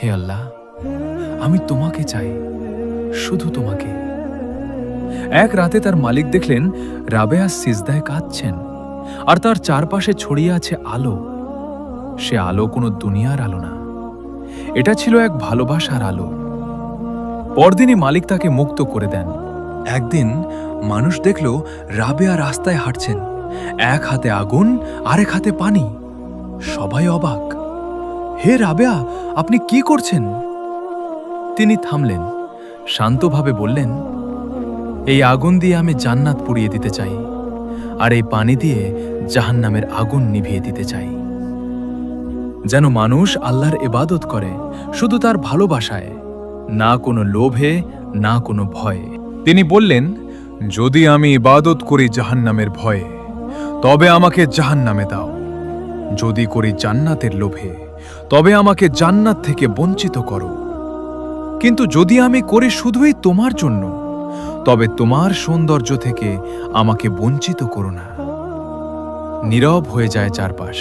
হে আল্লাহ, আমি তোমাকে চাই, শুধু তোমাকে। এক রাতে তার মালিক দেখলেন রাবেয়া সিজদায় কাঁদছেন, আর তার চারপাশে ছড়িয়ে আছে আলো। সে আলো কোনো দুনিয়ার আলো না, এটা ছিল এক ভালোবাসার আলো। পরদিনই মালিক তাকে মুক্ত করে দেন। একদিন মানুষ দেখল রাবেয়া রাস্তায় হাঁটছেন, এক হাতে আগুন আরেক হাতে পানি। সবাই অবাক। হে রাবেয়া, আপনি কি করছেন? তিনি থামলেন, শান্তভাবে বললেন, এই আগুন দিয়ে আমি জান্নাত পুড়িয়ে দিতে চাই, আর এই পানি দিয়ে জাহান্নামের আগুন নিভিয়ে দিতে চাই। যেন মানুষ আল্লাহর ইবাদত করে শুধু তার ভালোবাসায়, না কোনো লোভে, না কোনো ভয়ে। তিনি বললেন, যদি আমি ইবাদত করি জাহান্নামের ভয়ে, তবে আমাকে জাহান্নামে দাও। যদি করি জান্নাতের লোভে, তবে আমাকে জান্নাত থেকে বঞ্চিত করো। কিন্তু যদি আমি করি শুধুই তোমার জন্য, তবে তোমার সৌন্দর্য থেকে আমাকে বঞ্চিত করো না। নীরব হয়ে যায় চারপাশ।